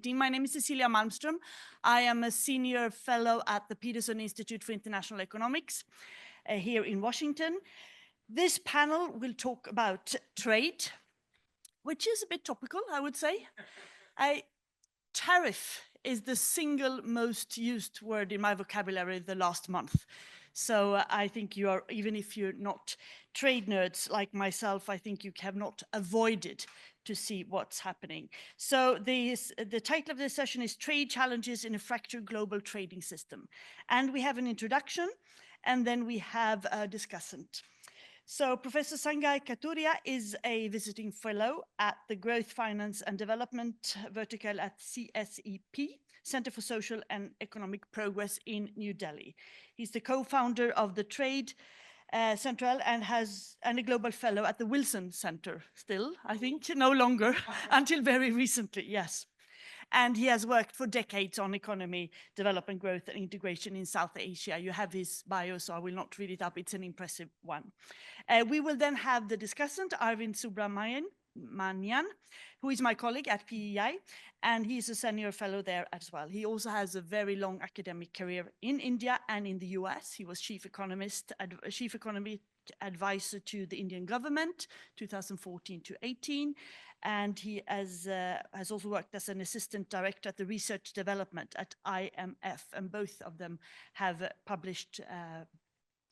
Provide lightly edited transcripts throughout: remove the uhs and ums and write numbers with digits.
meeting. My name is Cecilia Malmström. I am a senior fellow at the Peterson Institute for International Economics here in Washington. This panel will talk about trade, which is a bit topical, I would say. Tariff is the single most used word in my vocabulary the last month. So I think you are, even if you're not trade nerds like myself, I think you have not avoided to see what's happening. So the title of this session is Trade Challenges in a Fractured Global Trading System. And we have an introduction, and then we have a discussant. So Professor Sanjay Kathuria is a visiting fellow at the Growth, Finance and Development vertical at CSEP, Center for Social and Economic Progress in New Delhi. He's the co-founder of the Trade Central and a global fellow at the Wilson Center still, I think, no longer, until very recently, yes. And he has worked for decades on economy, development, growth, and integration in South Asia. You have his bio, so I will not read it up. It's an impressive one. We will then have the discussant, Arvind Subramanian, who is my colleague at PEI, and he's a senior fellow there as well. He also has a very long academic career in India and in the US. He was chief economic advisor to the Indian government, 2014 to 18. And he has also worked as an assistant director at the research development at IMF, and both of them have published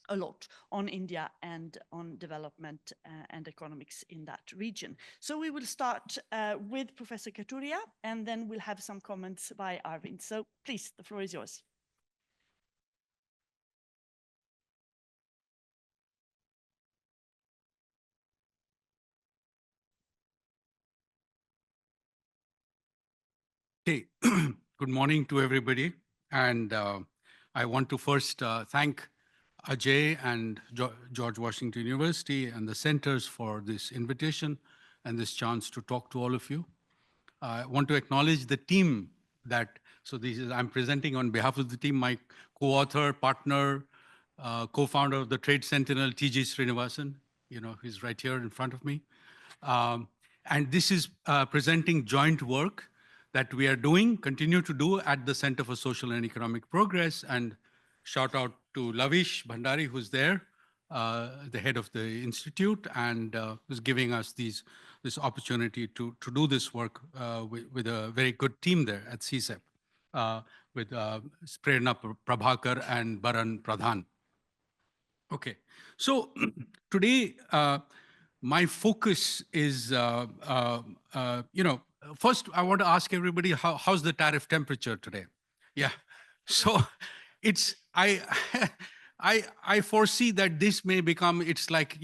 a lot on India and on development and economics in that region. So we will start with Professor Kathuria, and then we'll have some comments by Arvind. So please, the floor is yours. Hey, good morning to everybody. And I want to first thank Ajay and George Washington University and the centers for this invitation and this chance to talk to all of you. I want to acknowledge the team I'm presenting on behalf of the team, my co-author, partner, co-founder of the Trade Sentinel, TG Srinivasan, he's right here in front of me. And this is presenting joint work that we are continue to do at the Center for Social and Economic Progress. And shout out to Lavish Bhandari, who's there, the head of the institute, and who's giving us this opportunity to do this work with a very good team there at CSEP, with Prerna Prabhakar and Baran Pradhan. Okay, so today, my focus is, first, I want to ask everybody, how's the tariff temperature today? Yeah, so I foresee that this may become, it's like,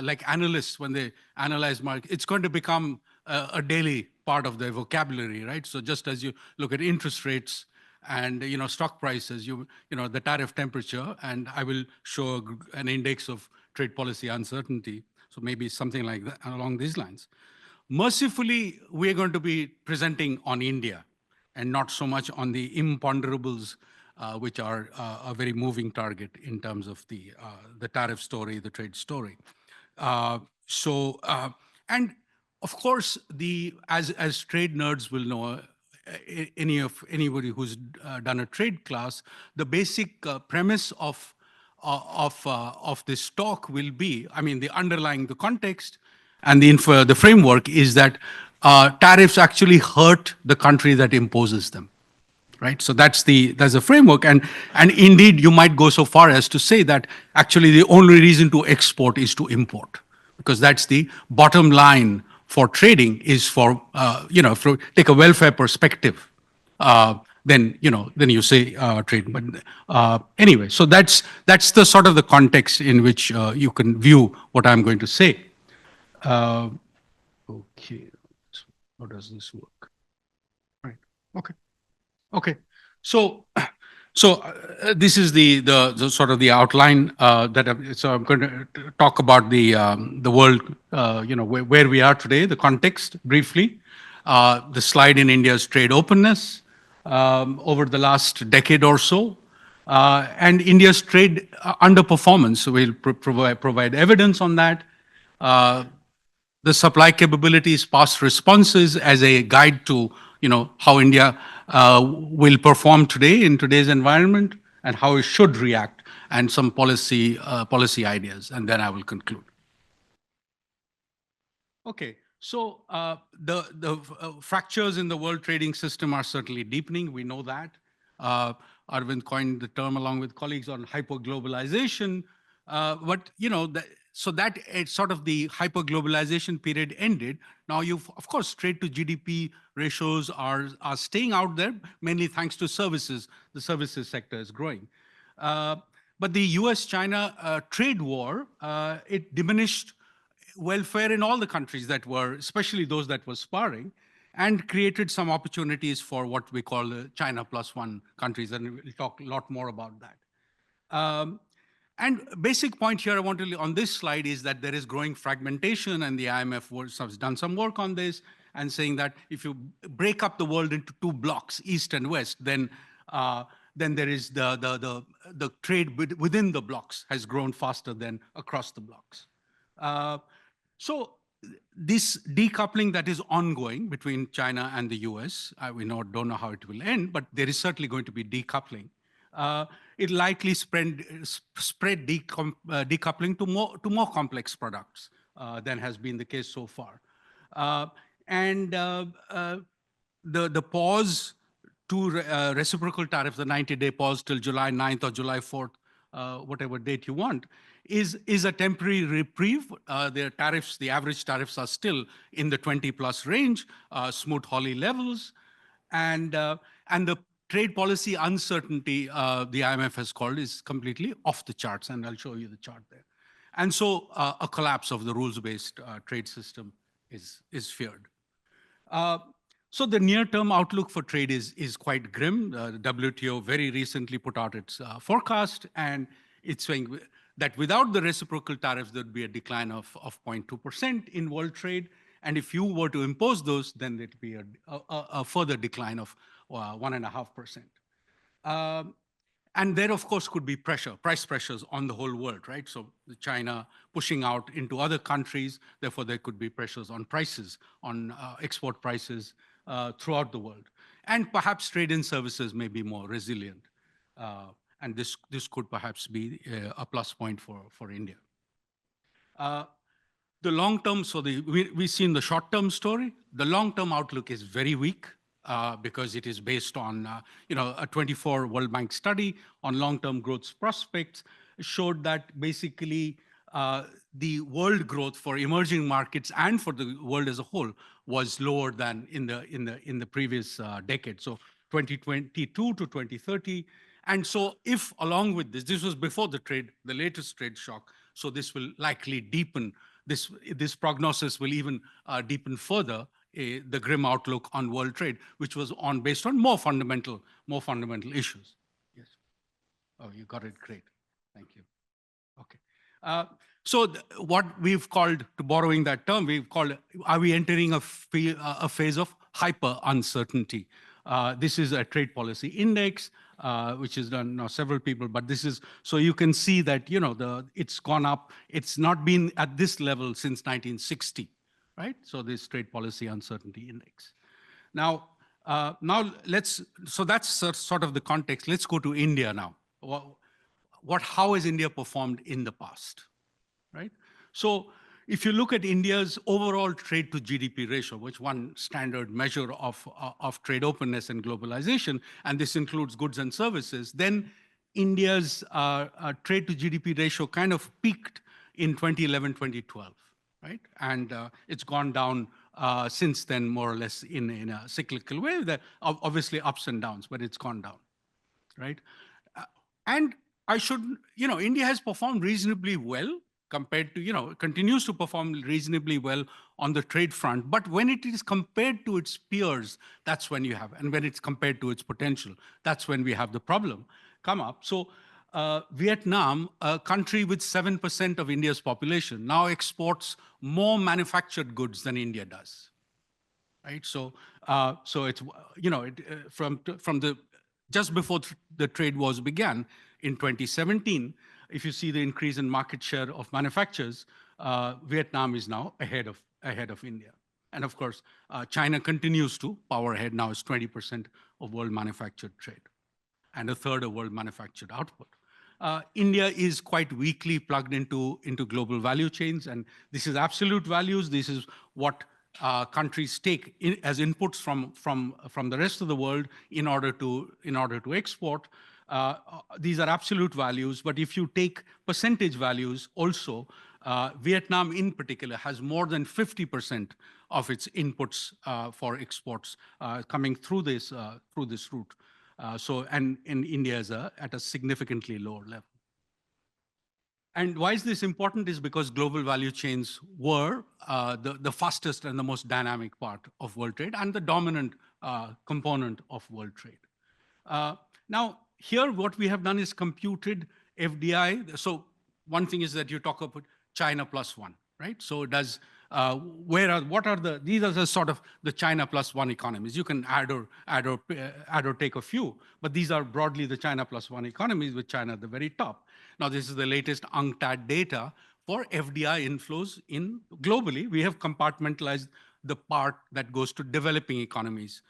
like analysts, when they analyze market, it's going to become a daily part of their vocabulary, right? So just as you look at interest rates and, stock prices, the tariff temperature, and I will show an index of trade policy uncertainty. So maybe something like that along these lines. Mercifully, we are going to be presenting on India and not so much on the imponderables, which are a very moving target in terms of the tariff story, the trade story. And of course, as trade nerds will know, anybody who's done a trade class, the basic premise of this talk will be, the underlying the context and the framework is that tariffs actually hurt the country that imposes them, right? So that's the framework, and indeed you might go so far as to say that actually the only reason to export is to import, because that's the bottom line for trading is for take a welfare perspective. Then you say trade. But anyway, so that's the sort of the context in which you can view what I'm going to say. Okay, how does this work? Right. Okay. So this is the sort of the outline so I'm going to talk about the world, where we are today, the context briefly, the slide in India's trade openness over the last decade or so, and India's trade underperformance. So we'll provide evidence on that. The supply capabilities, past responses as a guide to how India will perform today in today's environment and how it should react, and some policy ideas, and then I will conclude. Okay, so the fractures in the world trading system are certainly deepening. We know that. Arvind coined the term along with colleagues on hyperglobalization. But so that it's sort of the hyperglobalization period ended. Now you've, of course, trade to GDP ratios are staying out there, mainly thanks to services. The services sector is growing. But the US-China trade war, it diminished welfare in all the countries that were, especially those that were sparring, and created some opportunities for what we call the China plus one countries, and we'll talk a lot more about that. And basic point here I want to on this slide is that there is growing fragmentation, and the IMF has done some work on this, and saying that if you break up the world into two blocks, East and West, then there is the trade within the blocks has grown faster than across the blocks. So this decoupling that is ongoing between China and the US, we don't know how it will end, but there is certainly going to be decoupling. It likely spread decoupling to more complex products than has been the case so far. And the pause to reciprocal tariffs, the 90-day pause till July 9th or July 4th, whatever date you want, is a temporary reprieve. Their tariffs, the average tariffs are still in the 20+ range, Smoot-Hawley levels. And the trade policy uncertainty the IMF has called is completely off the charts, and I'll show you the chart there. And so a collapse of the rules-based trade system is feared. So the near-term outlook for trade is quite grim. The WTO very recently put out its forecast, and it's saying that without the reciprocal tariffs, there'd be a decline of 0.2% in world trade. And if you were to impose those, then there'd be a further decline of 1.5%. And there, of course, could be price pressures on the whole world, right? So China pushing out into other countries, therefore there could be pressures on prices, on export prices throughout the world. And perhaps trade and services may be more resilient. And this could perhaps be a plus point for India. The long term, so we've seen the short term story. The long term outlook is very weak because it is based on a 24 World Bank study on long term growth prospects showed that basically the world growth for emerging markets and for the world as a whole was lower than in the previous decade. So 2022 to 2030. And so if along with this was before the latest trade shock, so this will likely deepen, this prognosis will even deepen further the grim outlook on world trade, which was based on more fundamental issues. Yes. Oh, you got it. Great. Thank you. Okay. So what we've called, to borrowing that term, we've called, are we entering a phase of hyper uncertainty? This is a trade policy index, which is done now several people, but this is, so you can see that, it's gone up. It's not been at this level since 1960, right? So this trade policy uncertainty index. Now so that's sort of the context. Let's go to India now. How has India performed in the past, right? So if you look at India's overall trade to GDP ratio, which one standard measure of trade openness and globalization, and this includes goods and services, then India's trade to GDP ratio kind of peaked in 2011, 2012, right? And it's gone down since then, more or less in a cyclical way. There are obviously ups and downs, but it's gone down, right? And India has performed reasonably well compared to, continues to perform reasonably well on the trade front. But when it is compared to its peers, that's when you have, and when it's compared to its potential, that's when we have the problem come up. So Vietnam, a country with 7% of India's population, now exports more manufactured goods than India does, right? So it's, from the, just before the trade wars began in 2017, if you see the increase in market share of manufacturers, Vietnam is now ahead of India. And of course, China continues to power ahead. Now it's 20% of world manufactured trade and a third of world manufactured output. India is quite weakly plugged into global value chains, and this is absolute values. This is what countries take as inputs from the rest of the world in order to export. These are absolute values, but if you take percentage values also, Vietnam in particular has more than 50% of its inputs for exports coming through this route. And India is at a significantly lower level. And why is this important is because global value chains were the fastest and the most dynamic part of world trade and the dominant component of world trade. Now, here what we have done is computed FDI. So one thing is that you talk about China plus one, right? So these are the sort of the China plus one economies. You can add or take a few, but these are broadly the China plus one economies with China at the very top. Now, this is the latest UNCTAD data for FDI inflows globally. We have compartmentalized the part that goes to developing economies,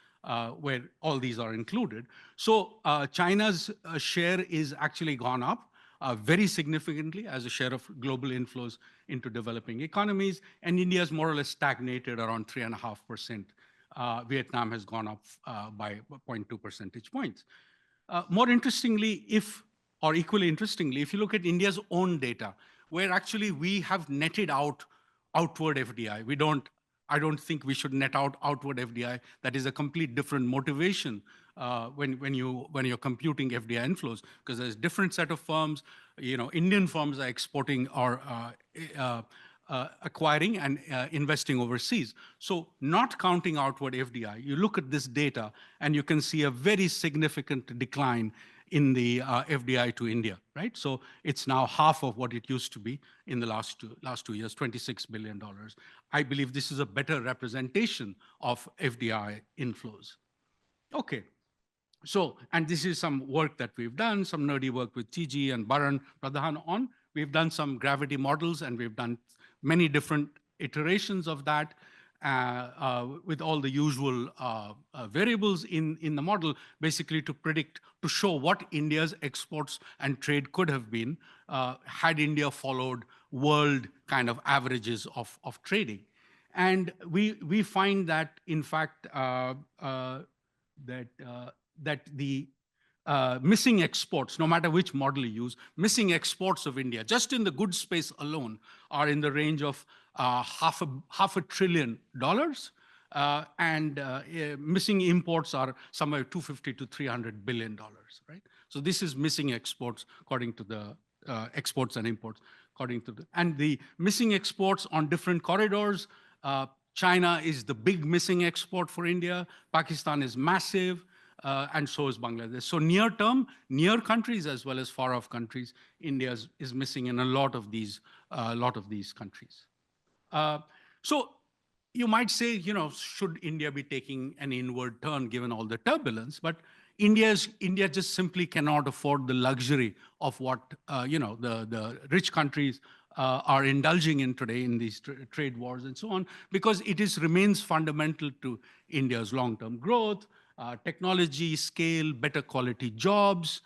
where all these are included. So China's share is actually gone up very significantly as a share of global inflows into developing economies, and India's more or less stagnated around 3.5%. Vietnam has gone up by 0.2 percentage points. More interestingly, or equally interestingly, if you look at India's own data, where actually we have netted out outward FDI. I don't think we should net out outward FDI. That is a complete different motivation when you're computing FDI inflows, because there's a different set of firms. Indian firms are exporting or acquiring and investing overseas. So not counting outward FDI, you look at this data and you can see a very significant decline in the FDI to India, right? So it's now half of what it used to be in the last 2 years, $26 billion. I believe this is a better representation of FDI inflows. Okay. So, and this is some work that we've done, some nerdy work with TG and Baran Pradhan on. We've done some gravity models and we've done many different iterations of that with all the usual variables in the model, basically to predict, to show what India's exports and trade could have been had India followed world kind of averages of trading. And we find that, in fact, that the missing exports, no matter which model you use, missing exports of India, just in the goods space alone, are in the range of half a trillion dollars, and missing imports are somewhere $250 to $300 billion, right? So this is missing exports according to the exports and imports according to and the missing exports on different corridors. China is the big missing export for India. Pakistan is massive. And so is Bangladesh. So near term, near countries as well as far off countries, India is missing in a lot of these countries. So you might say, should India be taking an inward turn given all the turbulence? But India just simply cannot afford the luxury of what the rich countries are indulging in today in these trade wars and so on, because it remains fundamental to India's long-term growth. Technology, scale, better quality jobs,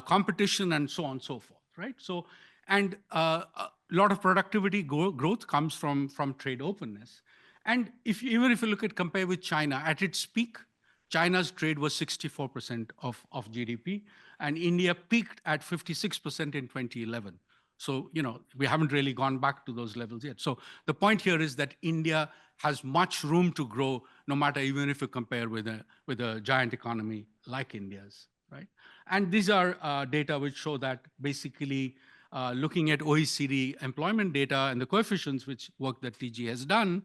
competition, and so on and so forth, right? So, and a lot of productivity growth comes from trade openness. And even if you compare with China, at its peak, China's trade was 64% of GDP, and India peaked at 56% in 2011. So, we haven't really gone back to those levels yet. So the point here is that India has much room to grow, no matter even if you compare with a giant economy like India's, right? And these are data which show that basically looking at OECD employment data and the coefficients, which work that TG has done,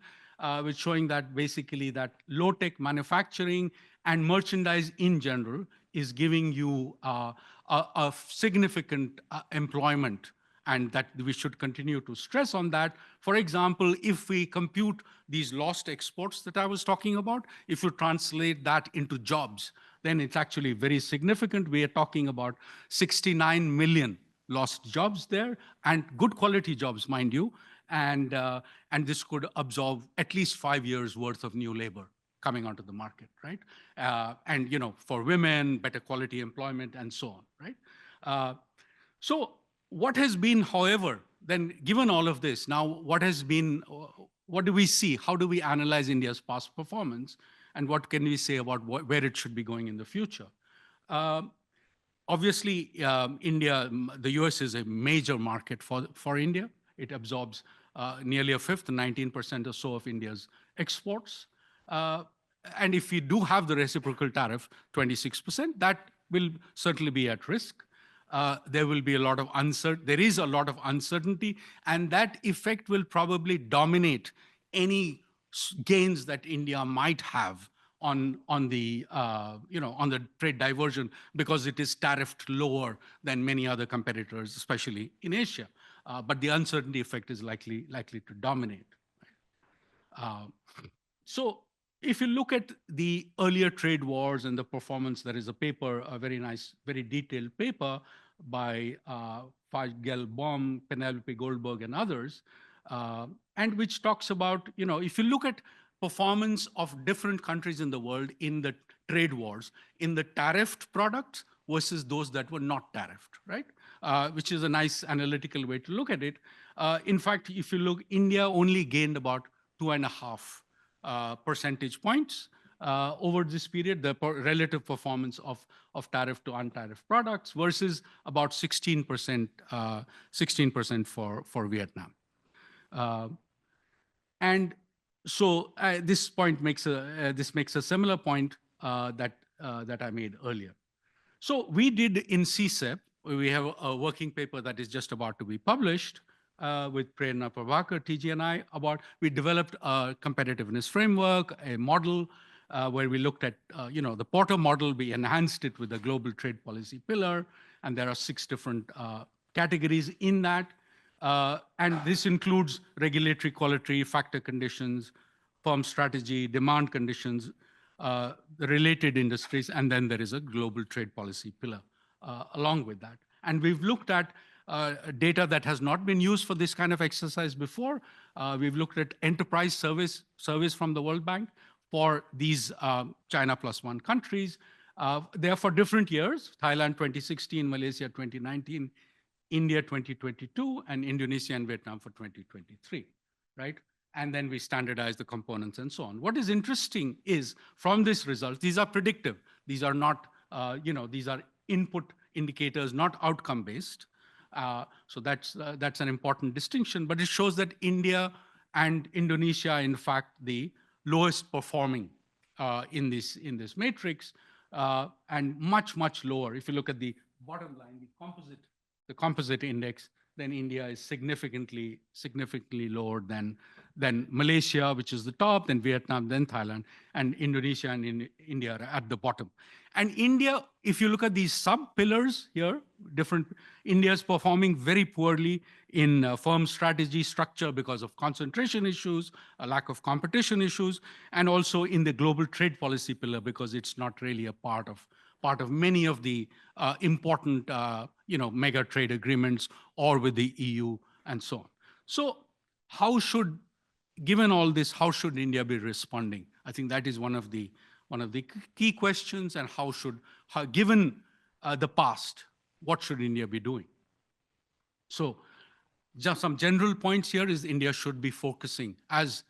which showing that basically that low-tech manufacturing and merchandise in general is giving you a significant employment, and that we should continue to stress on that. For example, if we compute these lost exports that I was talking about, if you translate that into jobs, then it's actually very significant. We are talking about 69 million lost jobs there, and good quality jobs, mind you. and this could absorb at least 5 years worth of new labor coming onto the market, right? And for women, better quality employment, and so on, right? So what has been, however, then given all of this, now what has been, what do we see? How do we analyze India's past performance? And what can we say about where it should be going in the future? Obviously, India, the US is a major market for India. It absorbs nearly a fifth, 19% or so of India's exports. And if we do have the reciprocal tariff, 26%, that will certainly be at risk. There will be a lot of there is a lot of uncertainty, and that effect will probably dominate any gains that India might have on the trade diversion, because it is tariffed lower than many other competitors, especially in Asia. But the uncertainty effect is likely to dominate. So if you look at the earlier trade wars and the performance, there is a paper, a very nice, very detailed paper by Fagel Baum, Penelope Goldberg, and others, and which talks about, if you look at performance of different countries in the world in the trade wars, in the tariffed products versus those that were not tariffed, right? Which is a nice analytical way to look at it. In fact, if you look, India only gained about 2.5 percentage points over this period, the relative performance of tariff to untariffed products versus about 16% for Vietnam. And so this point makes a similar point that I made earlier. So we did in CSEP, we have a working paper that is just about to be published with Prerna Prabhakar, TG, and I, we developed a competitiveness framework, a model where we looked at, the Porter model. We enhanced it with a global trade policy pillar, and there are 6 different categories in that. And this includes regulatory quality, factor conditions, firm strategy, demand conditions, the related industries, and then there is a global trade policy pillar along with that. And we've looked at data that has not been used for this kind of exercise before. We've looked at enterprise surveys from the World Bank for these China +1 countries. They are for different years: Thailand 2016, Malaysia 2019, India 2022, and Indonesia and Vietnam for 2023, right? And then we standardize the components and so on. What is interesting is from this result, these are predictive. These are not, these are input indicators, not outcome-based. So that's an important distinction, but it shows that India and Indonesia are in fact the lowest performing in this matrix, and much lower. If you look at the bottom line, the composite index, then India is significantly lower than Malaysia, which is the top, then Vietnam, then Thailand, and Indonesia and India are at the bottom. And India, if you look at these sub-pillars here, India is performing very poorly in firm strategy structure because of concentration issues, a lack of competition issues, and also in the global trade policy pillar because it's not really a part of many of the important, mega trade agreements or with the EU and so on. So given all this, how should India be responding? I think that is one of the key questions, and given the past, what should India be doing? So just some general points here is India should be focusing, as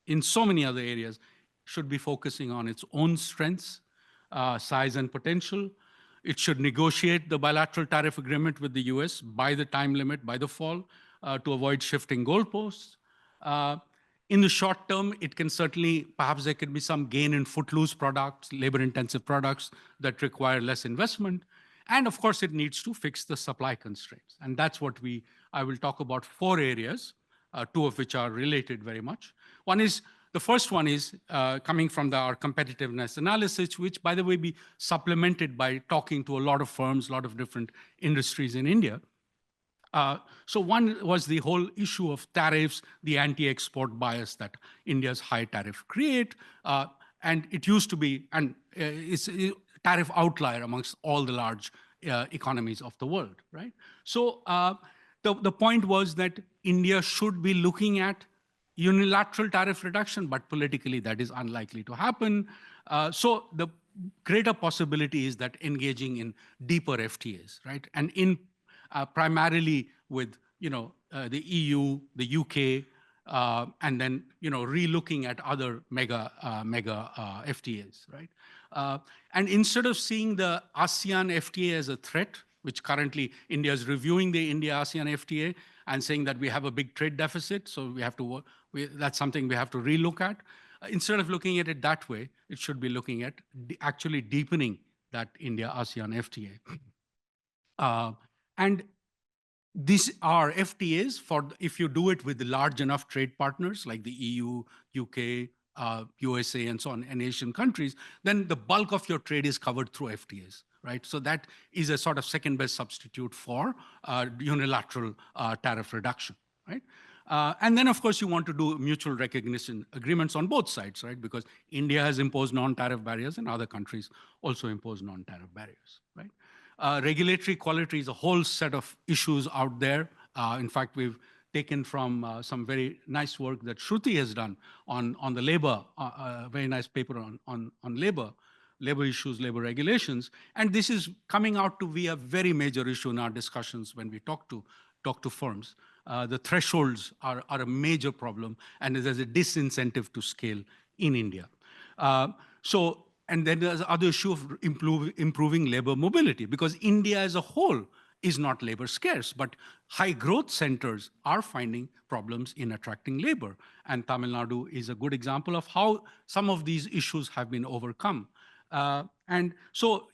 in so many other areas, should be focusing on its own strengths, size and potential. It should negotiate the bilateral tariff agreement with the US by the time limit, by the fall, to avoid shifting goalposts. In the short term, it can certainly, perhaps there could be some gain in footloose products, labor-intensive products that require less investment. And of course, it needs to fix the supply constraints. And that's what I will talk about 4 areas, 2 of which are related very much. The first one is coming from our competitiveness analysis, which, by the way, be supplemented by talking to a lot of firms, a lot of different industries in India. So one was the whole issue of tariffs, the anti-export bias that India's high tariff create. And it used to be, and it's a tariff outlier amongst all the large economies of the world, right? So the point was that India should be looking at unilateral tariff reduction, but politically that is unlikely to happen. So the greater possibility is that engaging in deeper FTAs, right? And in primarily with the EU, the UK, and then relooking at other mega FTAs, right? And instead of seeing the ASEAN FTA as a threat, which currently India is reviewing the India-ASEAN FTA and saying that we have a big trade deficit, so we have to work. That's something we have to relook at. Instead of looking at it that way, it should be looking at actually deepening that India-ASEAN FTA. And these are FTAs for if you do it with large enough trade partners like the EU, UK, USA, and so on, and Asian countries, then the bulk of your trade is covered through FTAs, right? So that is a sort of second best substitute for unilateral tariff reduction, right? And then, of course, you want to do mutual recognition agreements on both sides, right? Because India has imposed non-tariff barriers and other countries also impose non-tariff barriers, right? Regulatory quality is a whole set of issues out there. In fact, we've taken from some very nice work that Shruti has done on the labor, very nice paper on labor issues, labor regulations. And this is coming out to be a very major issue in our discussions when we talk to firms. The thresholds are a major problem, and there's a disincentive to scale in India. And then there's the other issue of improving labor mobility, because India as a whole is not labor scarce, but high growth centers are finding problems in attracting labor. And Tamil Nadu is a good example of how some of these issues have been overcome. And so,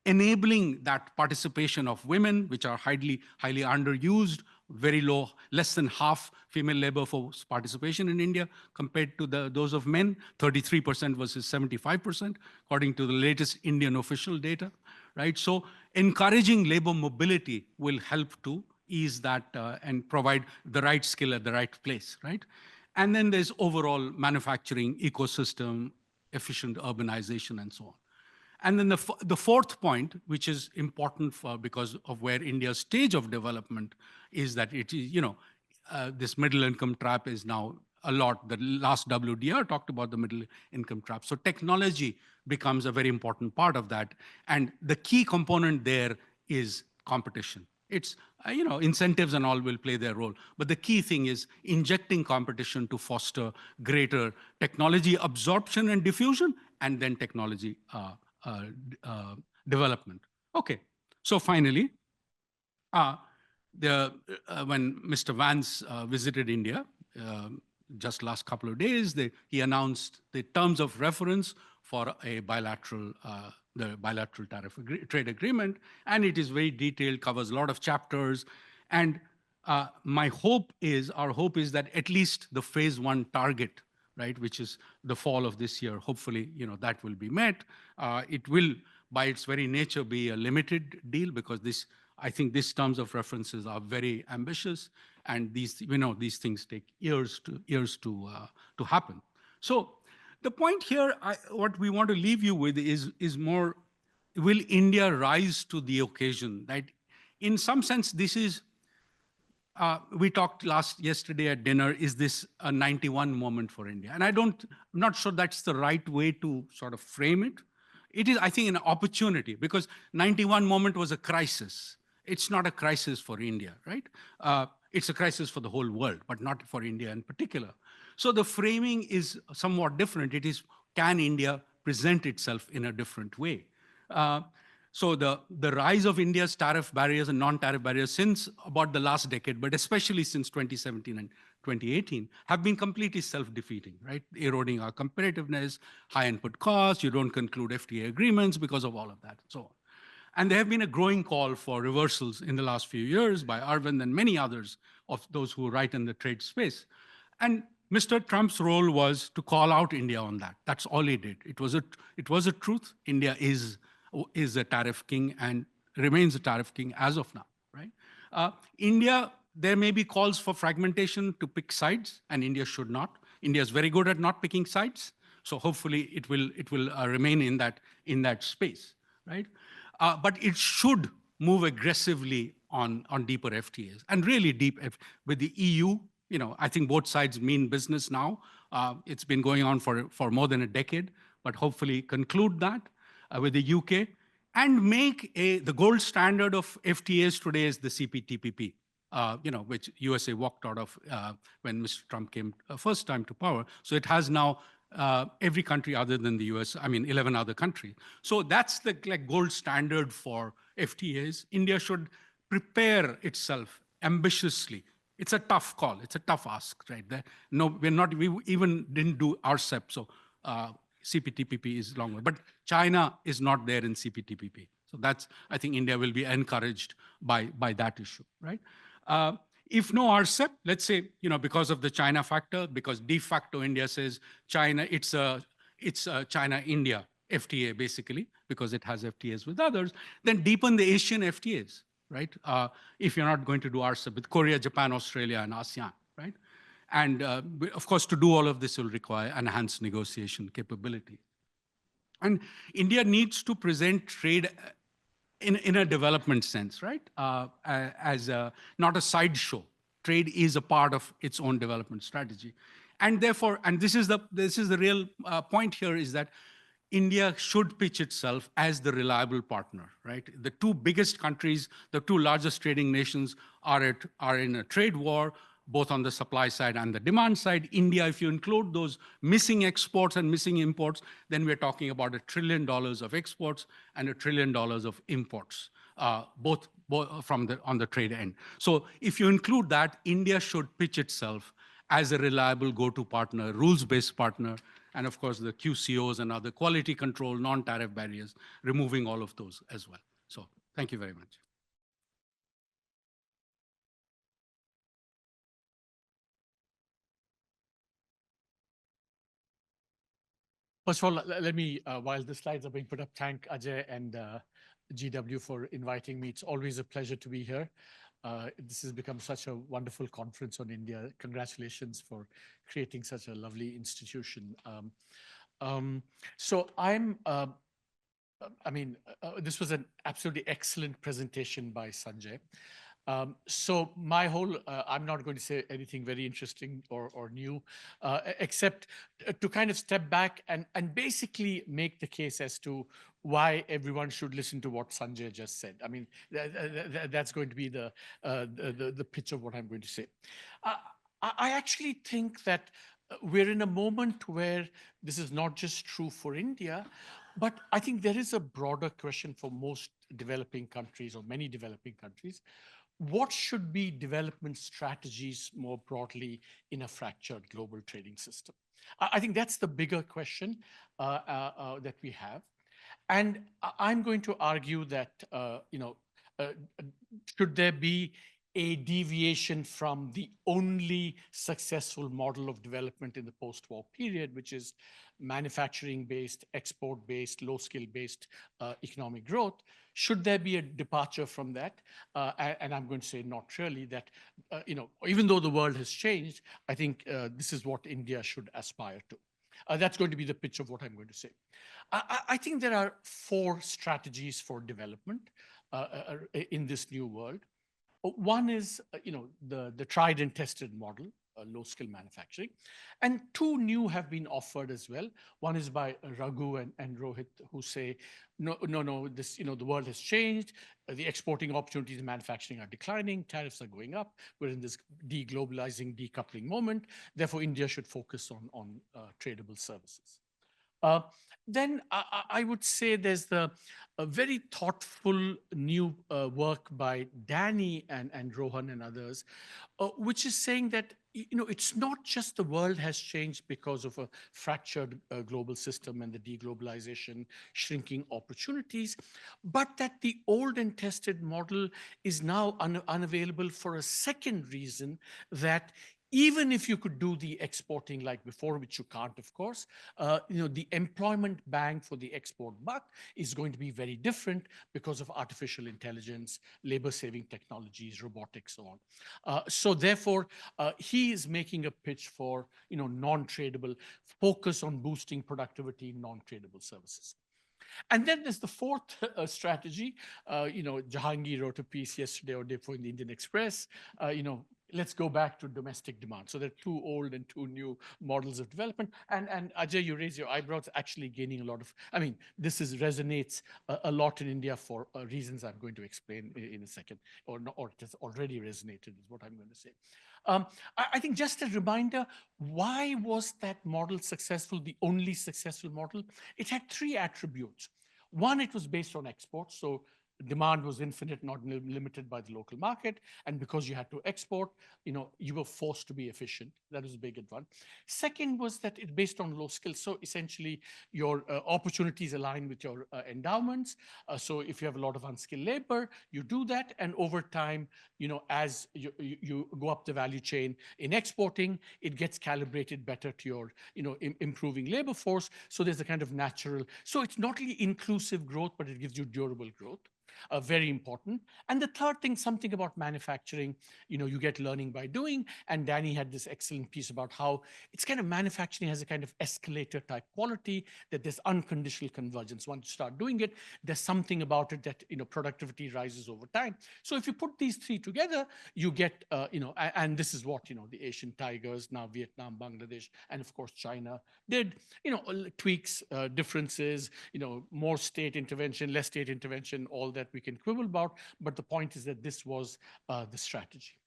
enabling that participation of women, which are highly underused, very low, less than half female labor force participation in India compared to those of men, 33% versus 75%, according to the latest Indian official data, right? So encouraging labor mobility will help to ease that and provide the right skill at the right place, right? And then there's overall manufacturing ecosystem, efficient urbanization, and so on. And then the fourth point, which is important because of where India's stage of development is, that it is, this middle income trap is now a lot. The last WDR talked about the middle income trap. So technology becomes a very important part of that. And the key component there is competition. It's, incentives and all will play their role. But the key thing is injecting competition to foster greater technology absorption and diffusion, and then technology development. Okay, so finally, when Mr. Vance visited India just last couple of days, he announced the terms of reference for a bilateral, the bilateral trade agreement, and it is very detailed, covers a lot of chapters. And our hope is that at least the phase 1 target, right, which is the fall of this year, hopefully, that will be met. It will, by its very nature, be a limited deal, because I think these terms of references are very ambitious, and these things take years to happen. So the point here, what we want to leave you with is more, will India rise to the occasion? That in some sense, this is, we talked yesterday at dinner, is this a 91 moment for India? And I'm not sure that's the right way to sort of frame it. It is, I think, an opportunity, because 91 moment was a crisis. It's not a crisis for India, right? It's a crisis for the whole world, but not for India in particular. So the framing is somewhat different. It is, can India present itself in a different way? So the rise of India's tariff barriers and non-tariff barriers since about the last decade, but especially since 2017 and 2018, have been completely self-defeating, right? Eroding our competitiveness, high input costs, you don't conclude FTA agreements because of all of that, and so on. And there have been a growing call for reversals in the last few years by Arvind and many others of those who write in the trade space. And Mr. Trump's role was to call out India on that. That's all he did. It was a truth. India is a tariff king and remains a tariff king as of now, right? India, there may be calls for fragmentation to pick sides, and India should not. India is very good at not picking sides, so hopefully it will remain in that space, right? But it should move aggressively on deeper FTAs and really deep with the EU. I think both sides mean business now. It's been going on for more than a decade, but hopefully conclude that with the UK and make the gold standard of FTAs today is the CPTPP, which USA walked out of when Mr. Trump came first time to power. So it has now every country other than the US, 11 other countries. So that's the gold standard for FTAs. India should prepare itself ambitiously. It's a tough call. It's a tough ask, right? No, we even didn't do RCEP, so CPTPP is longer. But China is not there in CPTPP. So I think India will be encouraged by that issue, right? If no RCEP, let's say, because of the China factor, because de facto India says China, it's a China-India FTA basically, because it has FTAs with others, then deepen the Asian FTAs, right? If you're not going to do RCEP with Korea, Japan, Australia, and ASEAN, right? And of course, to do all of this will require enhanced negotiation capability. And India needs to present trade in a development sense, right? As not a sideshow. Trade is a part of its own development strategy. And therefore, and this is the real point here, is that India should pitch itself as the reliable partner, right? The two biggest countries, the two largest trading nations are in a trade war, both on the supply side and the demand side. India, if you include those missing exports and missing imports, then we're talking about $1 trillion of exports and $1 trillion of imports, both on the trade end. So if you include that, India should pitch itself as a reliable go-to partner, rules-based partner, and of course the QCOs and other quality control, non-tariff barriers, removing all of those as well. So thank you very much. First of all, let me, while the slides are being put up, thank Ajay and GW for inviting me. It's always a pleasure to be here. This has become such a wonderful conference on India. Congratulations for creating such a lovely institution. So this was an absolutely excellent presentation by Sanjay. So my whole, I'm not going to say anything very interesting or new, except to kind of step back and basically make the case as to why everyone should listen to what Sanjay just said. I mean, that's going to be the pitch of what I'm going to say. I actually think that we're in a moment where this is not just true for India, but I think there is a broader question for most developing countries or many developing countries. What should be development strategies more broadly in a fractured global trading system? I think that's the bigger question that we have. And I'm going to argue that, should there be a deviation from the only successful model of development in the post-war period, which is manufacturing-based, export-based, low-skill-based economic growth? Should there be a departure from that? And I'm going to say not really, that, even though the world has changed, I think this is what India should aspire to. That's going to be the pitch of what I'm going to say. I think there are 4 strategies for development in this new world. One is, the tried and tested model, low-skill manufacturing, and 2 new have been offered as well. One is by Raghu and Rohit, who say, no, this, the world has changed. The exporting opportunities in manufacturing are declining. Tariffs are going up. We're in this deglobalizing, decoupling moment. Therefore, India should focus on tradable services. Then I would say there's a very thoughtful new work by Danny and Rohan and others, which is saying that, it's not just the world has changed because of a fractured global system and the deglobalization, shrinking opportunities, but that the old and tested model is now unavailable for a second reason, that even if you could do the exporting like before, which you can't, of course, the employment bang for the export buck is going to be very different because of artificial intelligence, labor-saving technologies, robotics, so on. So therefore, he is making a pitch for, non-tradable, focus on boosting productivity in non-tradable services. And then there's the fourth strategy. Jahangir wrote a piece yesterday or day before in the Indian Express. Let's go back to domestic demand. So there are two old and two new models of development. And Ajay, you raise your eyebrows, actually gaining a lot of, this resonates a lot in India for reasons I'm going to explain in a second, or it has already resonated is what I'm going to say. I think just a reminder, why was that model successful, the only successful model? It had three attributes. One, it was based on exports. So demand was infinite, not limited by the local market. And because you had to export, you were forced to be efficient. That was a big advantage. Second was that it's based on low skills. So essentially your opportunities align with your endowments. So if you have a lot of unskilled labor, you do that. And over time, as you go up the value chain in exporting, it gets calibrated better to your, improving labor force. So there's a kind of natural, so it's not only inclusive growth, but it gives you durable growth. Very important. And the third thing, something about manufacturing, you get learning by doing. And Danny had this excellent piece about how it's kind of manufacturing has a kind of escalator type quality, that there's unconditional convergence. Once you start doing it, there's something about it that, productivity rises over time. So if you put these three together, you get, and this is what, the Asian tigers, now Vietnam, Bangladesh, and of course, China did, tweaks, differences, more state intervention, less state intervention, all that we can quibble about, but the point is that this was the strategy.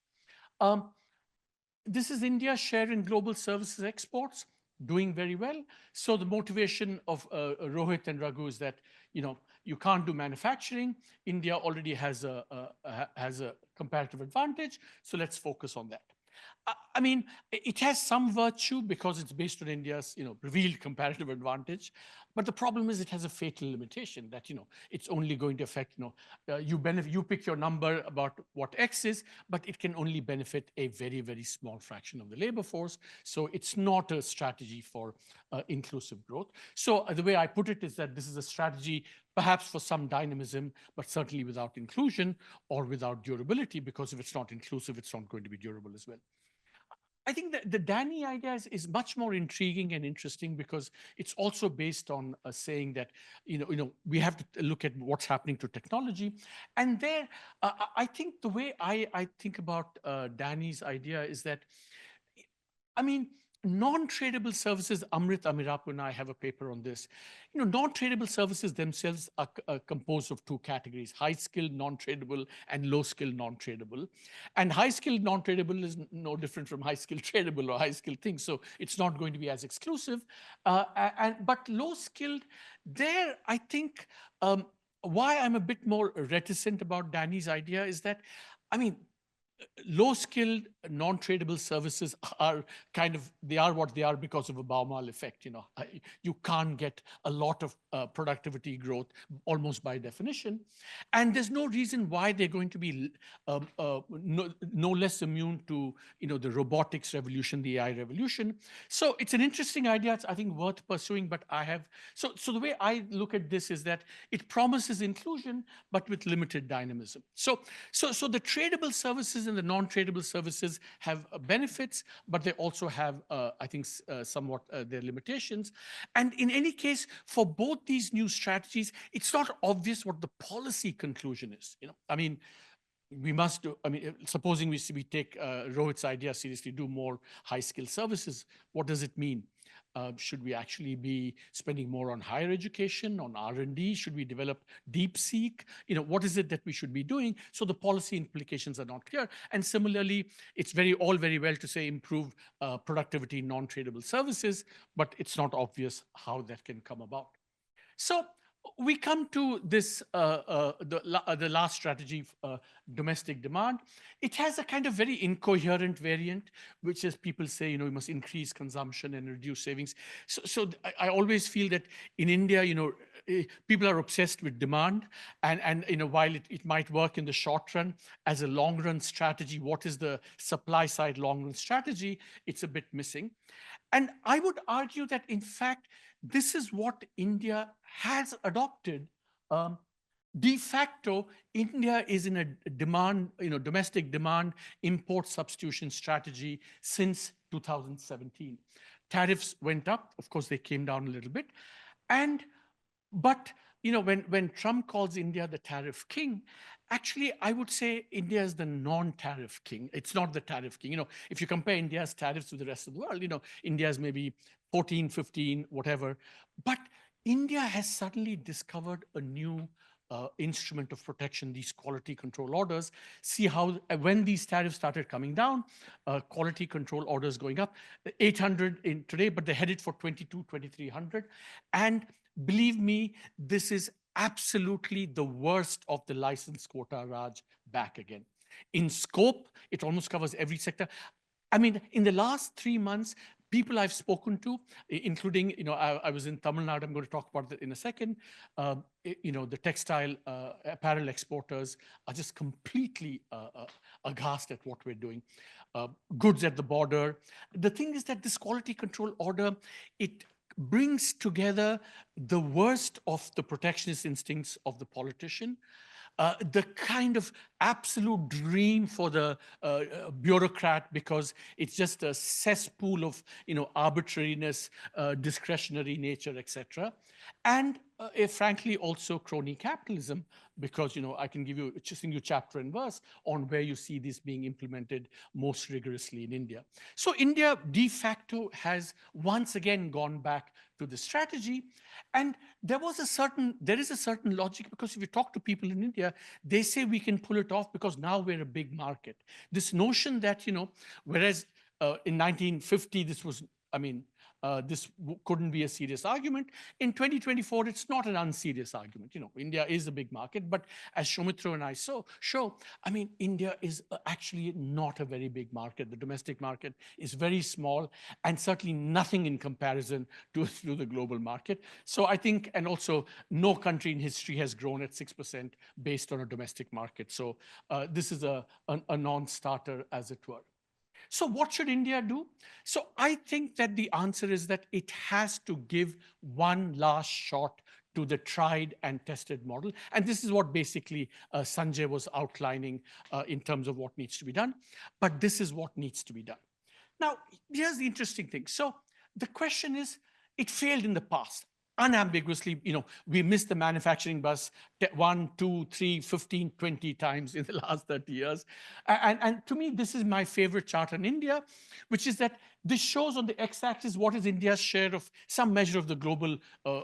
This is India's share in global services exports, doing very well. So the motivation of Rohit and Raghu is that, you can't do manufacturing. India already has a comparative advantage, so let's focus on that. It has some virtue because it's based on India's, revealed comparative advantage. But the problem is it has a fatal limitation that, it's only going to affect, you pick your number about what X is, but it can only benefit a very, very small fraction of the labor force. So it's not a strategy for inclusive growth. So the way I put it is that this is a strategy perhaps for some dynamism, but certainly without inclusion or without durability, because if it's not inclusive, it's not going to be durable as well. I think that the Danny idea is much more intriguing and interesting because it's also based on saying that, we have to look at what's happening to technology. And there, I think the way I think about Danny's idea is that, non-tradable services, Amrit Amirapu and I have a paper on this. Non-tradable services themselves are composed of two categories: high-skilled non-tradable and low-skilled non-tradable. And high-skilled non-tradable is no different from high-skilled tradable or high-skilled things. So it's not going to be as exclusive. But low-skilled, there, I think, why I'm a bit more reticent about Danny's idea is that, low-skilled, non-tradable services are they are what they are because of a Baumol effect. You can't get a lot of productivity growth almost by definition. And there's no reason why they're going to be no less immune to, the robotics revolution, the AI revolution. So it's an interesting idea. It's, I think, worth pursuing, but so the way I look at this is that it promises inclusion, but with limited dynamism. So the tradable services and the non-tradable services have benefits, but they also have, I think, somewhat their limitations. And in any case, for both these new strategies, it's not obvious what the policy conclusion is. We must do, supposing we take Rohit's idea seriously, do more high-skill services, what does it mean? Should we actually be spending more on higher education, on R&D? Should we develop DeepSeek? What is it that we should be doing? So the policy implications are not clear. And similarly, it's all very well to say improve productivity in non-tradable services, but it's not obvious how that can come about. So we come to this, the last strategy, domestic demand. It has a kind of very incoherent variant, which is people say, we must increase consumption and reduce savings. So I always feel that in India, people are obsessed with demand. And while it might work in the short run, as a long run strategy, what is the supply side long run strategy? It's a bit missing. And I would argue that, in fact, this is what India has adopted. De facto, India is in a demand, domestic demand import substitution strategy since 2017. Tariffs went up. Of course, they came down a little bit. But when Trump calls India the tariff king, actually, I would say India is the non-tariff king. It's not the tariff king. If you compare India's tariffs to the rest of the world, India is maybe 14, 15, whatever. But India has suddenly discovered a new instrument of protection, these quality control orders. See how when these tariffs started coming down, quality control orders going up, 800 in today, but they're headed for 2,300. And believe me, this is absolutely the worst of the license quota Raj back again. In scope, it almost covers every sector. I mean, in the last 3 months, people I've spoken to, including, I was in Tamil Nadu, I'm going to talk about that in a second. The textile apparel exporters are just completely aghast at what we're doing. Goods at the border. The thing is that this quality control order, it brings together the worst of the protectionist instincts of the politician, the kind of absolute dream for the bureaucrat, because it's just a cesspool of arbitrariness, discretionary nature, etc. And frankly also crony capitalism, because I can give you a single chapter and verse on where you see this being implemented most rigorously in India. So India de facto has once again gone back to the strategy. And there is a certain logic, because if you talk to people in India, they say we can pull it off because now we're a big market. This notion that, whereas in 1950, this was, this couldn't be a serious argument. In 2024, it's not an unserious argument. India is a big market, but as Soumitra and I show, India is actually not a very big market. The domestic market is very small and certainly nothing in comparison to the global market. So I think, and also no country in history has grown at 6% based on a domestic market. So this is a non-starter, as it were. So what should India do? So I think that the answer is that it has to give one last shot to the tried and tested model. And this is what basically Sanjay was outlining in terms of what needs to be done. But this is what needs to be done. Now, here's the interesting thing. So the question is, it failed in the past. Unambiguously, we missed the manufacturing bus 1, 2, 3, 15, 20 times in the last 30 years. And to me, this is my favorite chart in India, which is that this shows on the x-axis what is India's share of some measure of the global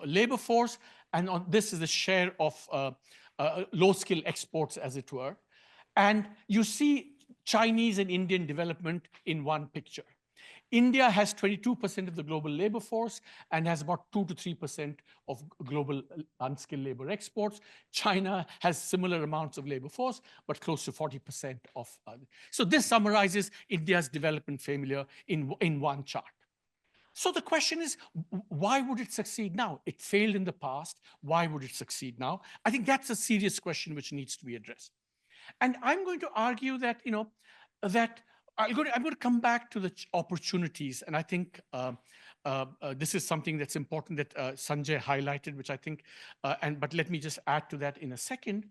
labor force. And on this is the share of low-skill exports, as it were. And you see Chinese and Indian development in one picture. India has 22% of the global labor force and has about 2 to 3% of global unskilled labor exports. China has similar amounts of labor force, but close to 40% of. So this summarizes India's development failure in one chart. So the question is, why would it succeed now? It failed in the past. Why would it succeed now? I think that's a serious question which needs to be addressed. And I'm going to argue that, I'm going to come back to the opportunities. And I think this is something that's important that Sanjay highlighted, which I think, but let me just add to that in a second.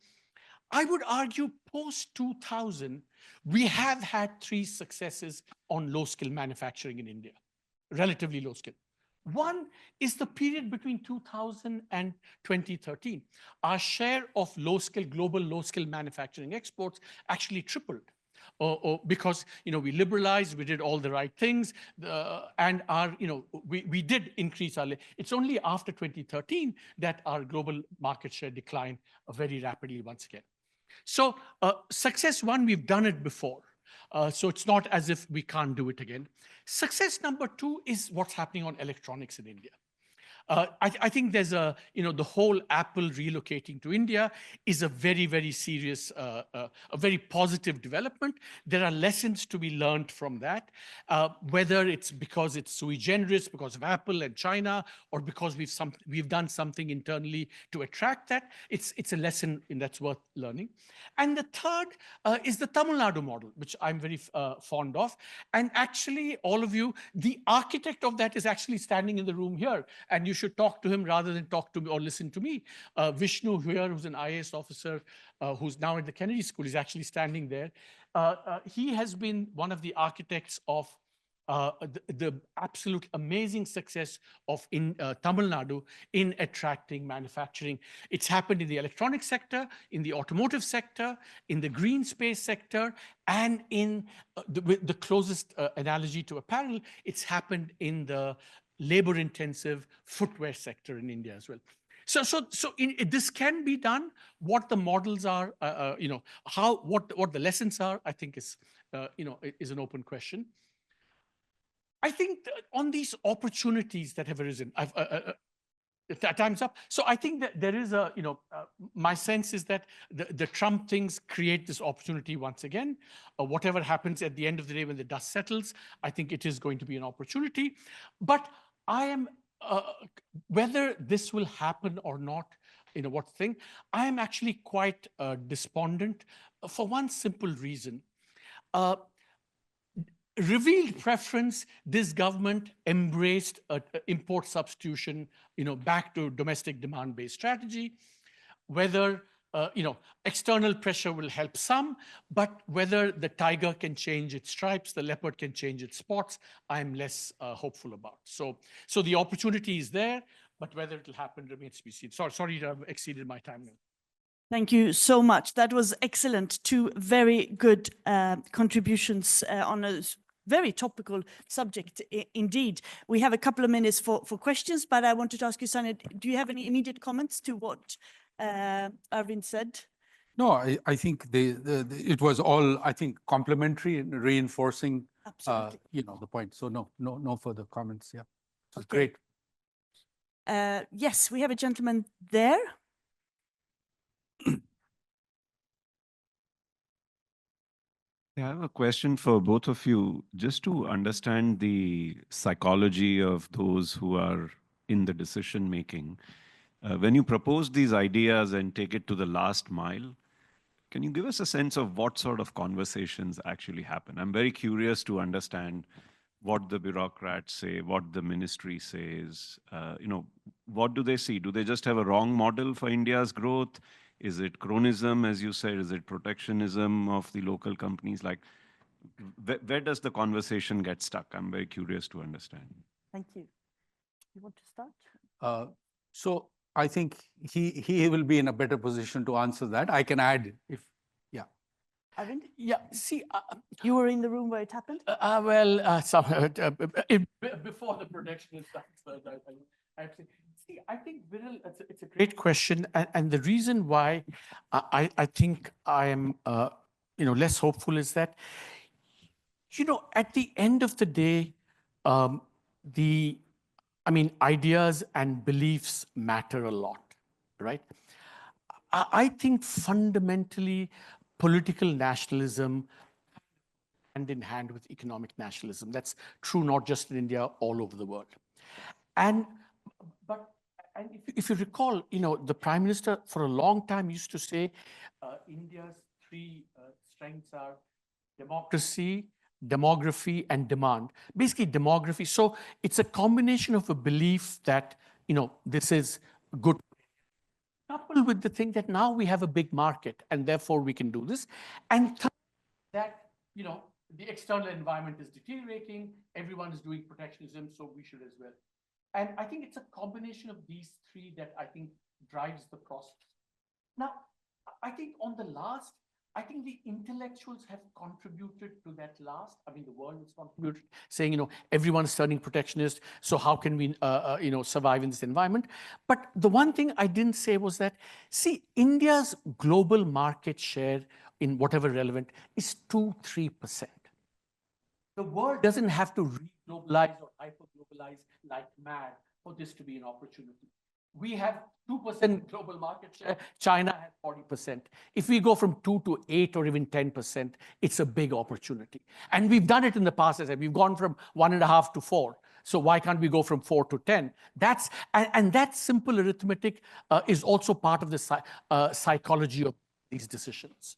I would argue post-2000, we have had 3 successes on low-skill manufacturing in India, relatively low-skill. One is the period between 2000 and 2013. Our share of global low-skill manufacturing exports actually tripled. Because we liberalized, we did all the right things, and we did increase our. It's only after 2013 that our global market share declined very rapidly once again. So success 1, we've done it before. So it's not as if we can't do it again. Success number 2 is what's happening on electronics in India. I think there's the whole Apple relocating to India is a very, very serious, a very positive development. There are lessons to be learned from that, whether it's because it's sui generis, because of Apple and China, or because we've done something internally to attract that. It's a lesson that's worth learning. And the third is the Tamil Nadu model, which I'm very fond of. And actually, all of you, the architect of that is actually standing in the room here, and you should talk to him rather than talk to me or listen to me. Vishnu here, who's an IAS officer, who's now at the Kennedy School, is actually standing there. He has been one of the architects of the absolute amazing success of Tamil Nadu in attracting manufacturing. It's happened in the electronic sector, in the automotive sector, in the green space sector, and in the closest analogy to apparel, it's happened in the labor-intensive footwear sector in India as well. So this can be done. What the models are, what the lessons are, I think is an open question. I think on these opportunities that have arisen, time's up. So I think that there is my sense is that the Trump things create this opportunity once again. Whatever happens at the end of the day when the dust settles, I think it is going to be an opportunity. But I am, whether this will happen or not, I am actually quite despondent for one simple reason. Revealed preference, this government embraced import substitution, back to domestic demand-based strategy. Whether external pressure will help some, but whether the tiger can change its stripes, the leopard can change its spots, I'm less hopeful about. So the opportunity is there, but whether it will happen remains to be seen. Sorry to have exceeded my time now. Thank you so much. That was excellent. Two very good contributions on a very topical subject indeed. We have a couple of minutes for questions, but I wanted to ask you, Sanjay, do you have any immediate comments to what Arvind said? No, I think it was all, I think, complementary and reinforcing, the point. So no further comments. Yeah, it was great. Yes, we have a gentleman there. I have a question for both of you, just to understand the psychology of those who are in the decision making. When you propose these ideas and take it to the last mile, can you give us a sense of what sort of conversations actually happen? I'm very curious to understand what the bureaucrats say, what the ministry says. What do they see? Do they just have a wrong model for India's growth? Is it chronism, as you said? Is it protectionism of the local companies? Like, where does the conversation get stuck? I'm very curious to understand. Thank you. You want to start? So I think he will be in a better position to answer that. I can add if, yeah. Arvind? Yeah, see, you were in the room where it happened? Before the protection starts, I think, Viral, it's a great question. And the reason why I think I am less hopeful is that, at the end of the day, ideas and beliefs matter a lot, right? I think fundamentally political nationalism hand in hand with economic nationalism. That's true not just in India, all over the world. And if you recall, the Prime Minister for a long time used to say India's three strengths are democracy, demography, and demand. Basically, demography. So it's a combination of a belief that, this is good, coupled with the thing that now we have a big market and therefore we can do this. And that, the external environment is deteriorating, everyone is doing protectionism, so we should as well. And I think it's a combination of these three that I think drives the process. Now, I think on the last, I think the intellectuals have contributed to that last. The world has contributed, saying, everyone's turning protectionist, so how can we, survive in this environment? But the one thing I didn't say was that, see, India's global market share in whatever relevant is 2-3%. The world doesn't have to re-globalize or hyper-globalize like mad for this to be an opportunity. We have 2% global market share. China has 40%. If we go from 2 to 8 or even 10%, it's a big opportunity. And we've done it in the past. As I said, we've gone from 1.5 to 4. So why can't we go from 4 to 10? And that simple arithmetic is also part of the psychology of these decisions.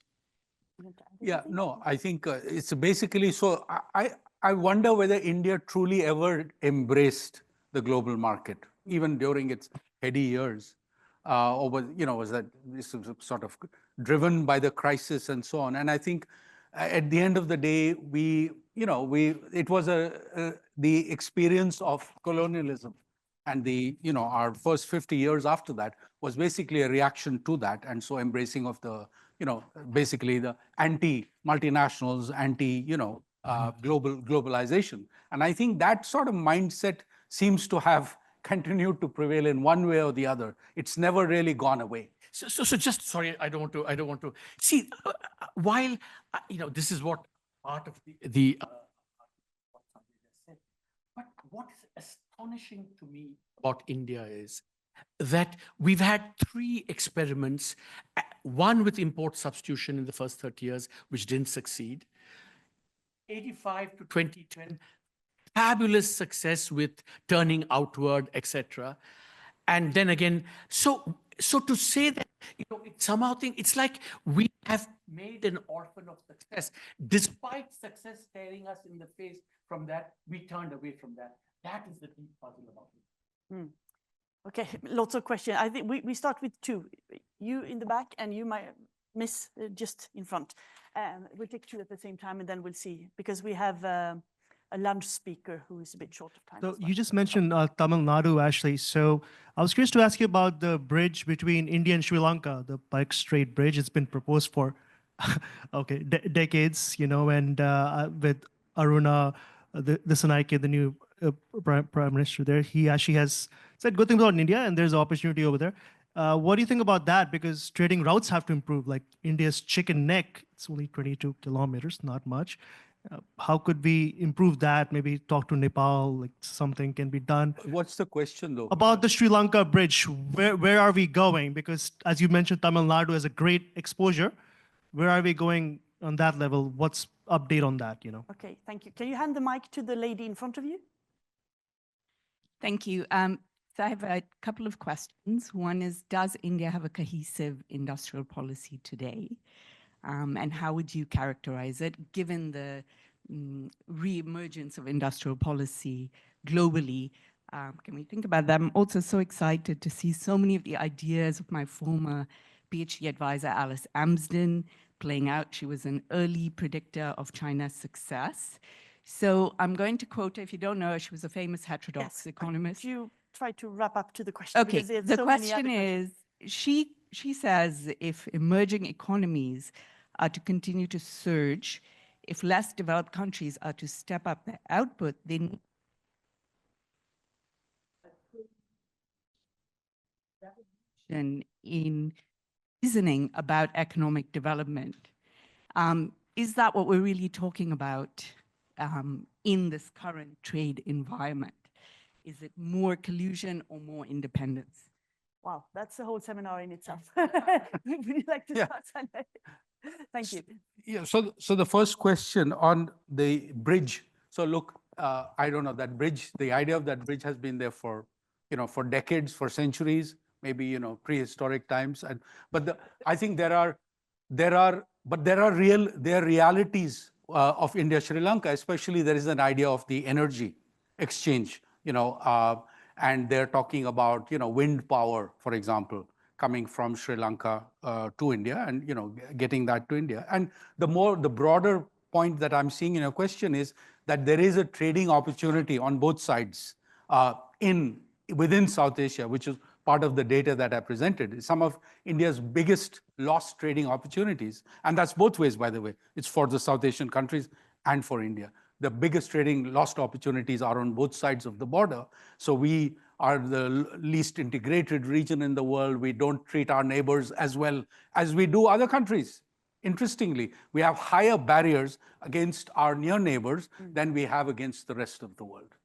Yeah, no, I think it's basically, so I wonder whether India truly ever embraced the global market, even during its heady years, or was that this was sort of driven by the crisis and so on. And I think at the end of the day, it was the experience of colonialism. And our first 50 years after that was basically a reaction to that. And so embracing of the, basically the anti-multinationals, globalization. And I think that sort of mindset seems to have continued to prevail in one way or the other. It's never really gone away. So just, sorry, I don't want to see, while, this is what part of the what Sanjay just said. But what is astonishing to me about India is that we've had 3 experiments, one with import substitution in the first 30 years, which didn't succeed. 85 to 2010, fabulous success with turning outward, etc. And then again, so to say that, it's somehow it's like we have made an orphan of success. Despite success staring us in the face from that, we turned away from that. That is the deep puzzle about it. Okay, lots of questions. I think we start with 2. You in the back and you might miss just in front. We'll take 2 at the same time and then we'll see, because we have a lunch speaker who is a bit short of time. So you just mentioned Tamil Nadu, Ashley. So I was curious to ask you about the bridge between India and Sri Lanka, the Pike Strait Bridge. It's been proposed for decades, and with Aruna Disanaike, the new prime minister there, he actually has said good things about India, and there's opportunity over there. What do you think about that? Because trading routes have to improve. Like India's chicken neck, it's only 22 kilometers, not much. How could we improve that? Maybe talk to Nepal, like something can be done. What's the question though? About the Sri Lanka bridge, where are we going? Because as you mentioned, Tamil Nadu has a great exposure. Where are we going on that level? What's update on that, Okay, thank you. Can you hand the mic to the lady in front of you? Thank you. So I have a couple of questions. One is, does India have a cohesive industrial policy today? And how would you characterize it, given the re-emergence of industrial policy globally? Can we think about that? I'm also so excited to see so many of the ideas of my former PhD advisor, Alice Amsden, playing out. She was an early predictor of China's success. So I'm going to quote her. If you don't know her, she was a famous heterodox economist. Could you try to wrap up to the question? Okay, the question is, she says if emerging economies are to continue to surge, if less developed countries are to step up their output, then in reasoning about economic development. Is that what we're really talking about in this current trade environment? Is it more collusion or more independence? Wow, that's a whole seminar in itself. Would you like to start, Sanjay? Thank you. Yeah, so the first question on the bridge. So look, I don't know, that bridge, the idea of that bridge has been there for, for decades, for centuries, maybe, prehistoric times. But I think there are realities of India, Sri Lanka, especially there is an idea of the energy exchange, and they're talking about, wind power, for example, coming from Sri Lanka to India and, getting that to India. And the broader point that I'm seeing in your question is that there is a trading opportunity on both sides within South Asia, which is part of the data that I presented. Some of India's biggest lost trading opportunities, and that's both ways, by the way. It's for the South Asian countries and for India. The biggest trading lost opportunities are on both sides of the border. So we are the least integrated region in the world. We don't treat our neighbors as well as we do other countries. Interestingly, we have higher barriers against our near neighbors than we have against the rest of the world.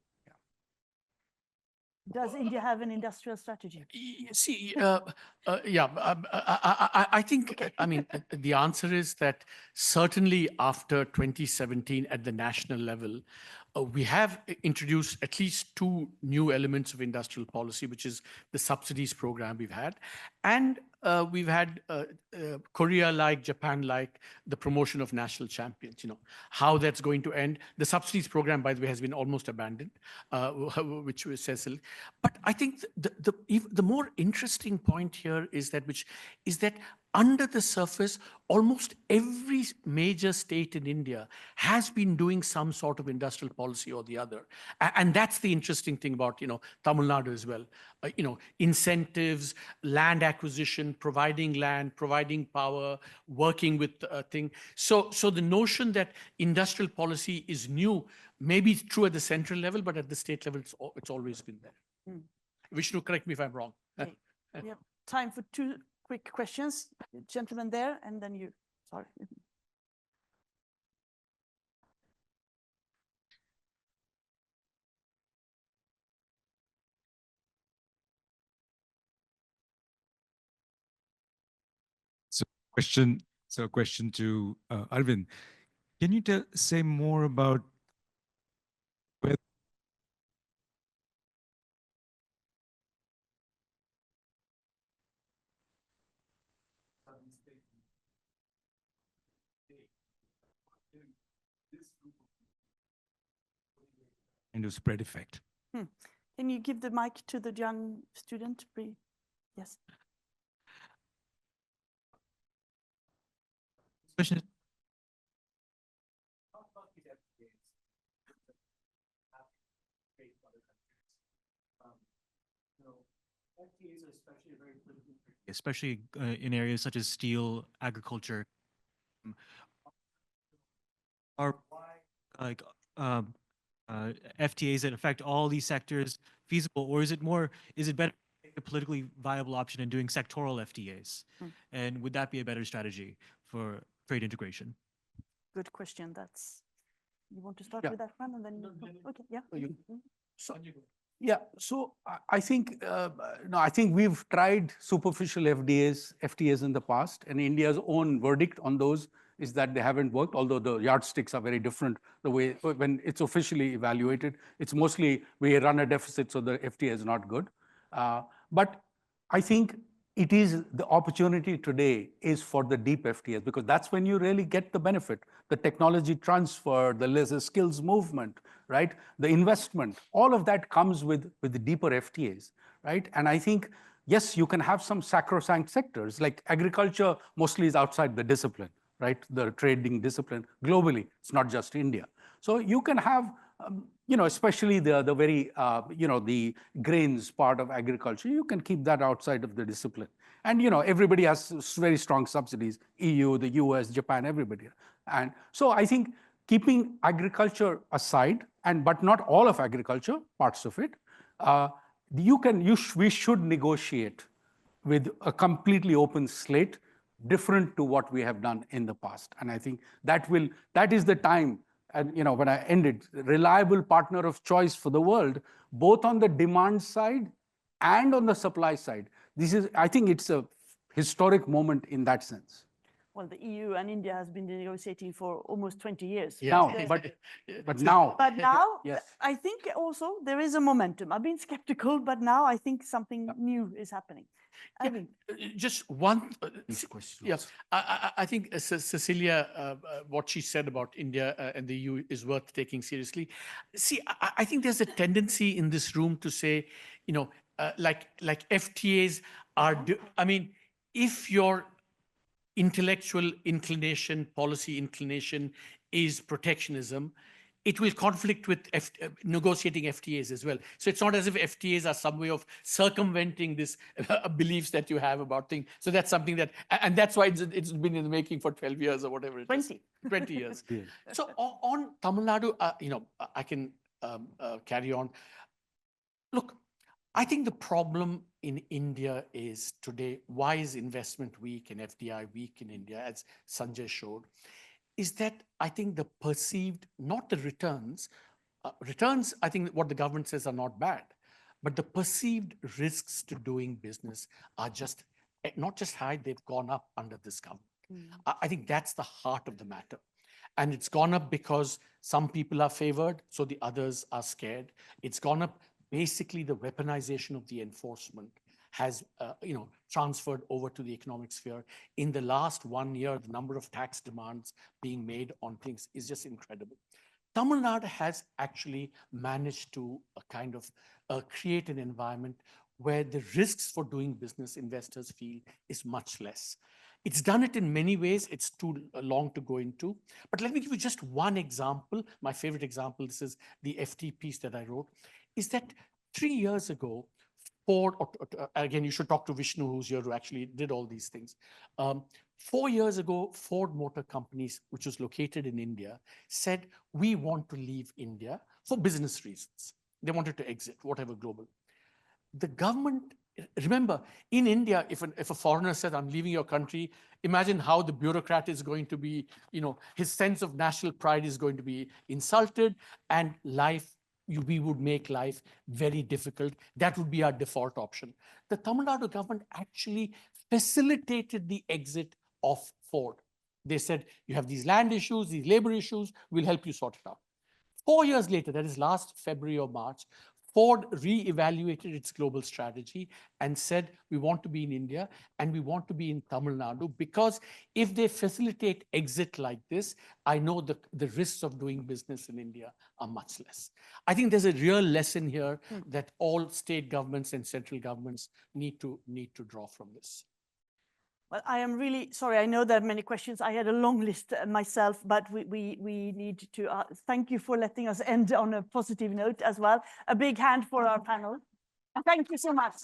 Does India have an industrial strategy? See, I think, the answer is that certainly after 2017 at the national level, we have introduced at least 2 new elements of industrial policy, which is the subsidies program we've had. And we've had Korea-like, Japan-like, the promotion of national champions, how that's going to end. The subsidies program, by the way, has been almost abandoned, which was Cecilia. But I think the more interesting point here is that under the surface, almost every major state in India has been doing some sort of industrial policy or the other. And that's the interesting thing about, Tamil Nadu as well. Incentives, land acquisition, providing land, providing power, working with thing. So the notion that industrial policy is new may be true at the central level, but at the state level, it's always been there. Vishnu, correct me if I'm wrong. Okay. We have time for 2 quick questions. Gentleman there, and then you. Sorry. Question to Arvind. Can you say more about where kind of spread effect? Can you give the mic to the young student, please? Yes. Question is, especially in areas such as steel, agriculture, are like FTAs that affect all these sectors feasible, or is it better to make a politically viable option in doing sectoral FTAs? And would that be a better strategy for trade integration? Good question. You want to start Yeah. with that one, and then okay, yeah. So I think I think we've tried superficial FTAs in the past, and India's own verdict on those is that they haven't worked, although the yardsticks are very different. The way when it's officially evaluated, it's mostly we run a deficit, so the FTA is not good. But I think it is the opportunity today is for the deep FTAs, because that's when you really get the benefit, the technology transfer, the skills movement, right? The investment, all of that comes with the deeper FTAs, right? And I think, yes, you can have some sacrosanct sectors, like agriculture mostly is outside the discipline, right? The trading discipline globally, it's not just India. So you can have, especially the very, the grains part of agriculture, you can keep that outside of the discipline. And, everybody has very strong subsidies, EU, the US, Japan, everybody. And so I think keeping agriculture aside, but not all of agriculture, parts of it, we should negotiate with a completely open slate, different to what we have done in the past. And I think that is the time, and when I ended, reliable partner of choice for the world, both on the demand side and on the supply side. I think it's a historic moment in that sense. Well, the EU and India has been negotiating for almost 20 years. Now, but now. But now, Yes. I think also there is a momentum. I've been skeptical, but now I think something new is happening. I mean, Just one question. Yes, I think Cecilia, what she said about India and the EU is worth taking seriously. See, I think there's a tendency in this room to say, like FTAs are. If your intellectual inclination, policy inclination is protectionism, it will conflict with negotiating FTAs as well. So it's not as if FTAs are some way of circumventing this beliefs that you have about things. So that's something that, and that's why it's been in the making for 12 years or whatever it is. 20 years. So on Tamil Nadu, I can carry on. Look, I think the problem in India is today, why is investment weak and FDI weak in India, as Sanjay showed, is that I think the perceived, not the returns, I think what the government says are not bad, but the perceived risks to doing business are just not just high, they've gone up under this government. I think that's the heart of the matter. And it's gone up because some people are favored, so the others are scared. It's gone up, basically the weaponization of the enforcement has transferred over to the economic sphere. In the last 1 year, the number of tax demands being made on things is just incredible. Tamil Nadu has actually managed to kind of create an environment where the risks for doing business investors feel is much less. It's done it in many ways. It's too long to go into. But let me give you just one example. My favorite example, this is the FT piece that I wrote, is that 3 years ago, Ford, again, you should talk to Vishnu, who's here, who actually did all these things. 4 years ago, Ford Motor Companies, which was located in India, said, we want to leave India for business reasons. They wanted to exit, whatever global. The government, remember, in India, if a foreigner says, I'm leaving your country, imagine how the bureaucrat is going to be, his sense of national pride is going to be insulted, and we would make life very difficult. That would be our default option. The Tamil Nadu government actually facilitated the exit of Ford. They said, you have these land issues, these labor issues, we'll help you sort it out. 4 years later, that is last February or March, Ford re-evaluated its global strategy and said, we want to be in India and we want to be in Tamil Nadu, because if they facilitate exit like this, I know the risks of doing business in India are much less. I think there's a real lesson here that all state governments and central governments need to draw from this. Well, I am really sorry. I know there are many questions. I had a long list myself, but we need to thank you for letting us end on a positive note as well. A big hand for our panel. And thank you so much.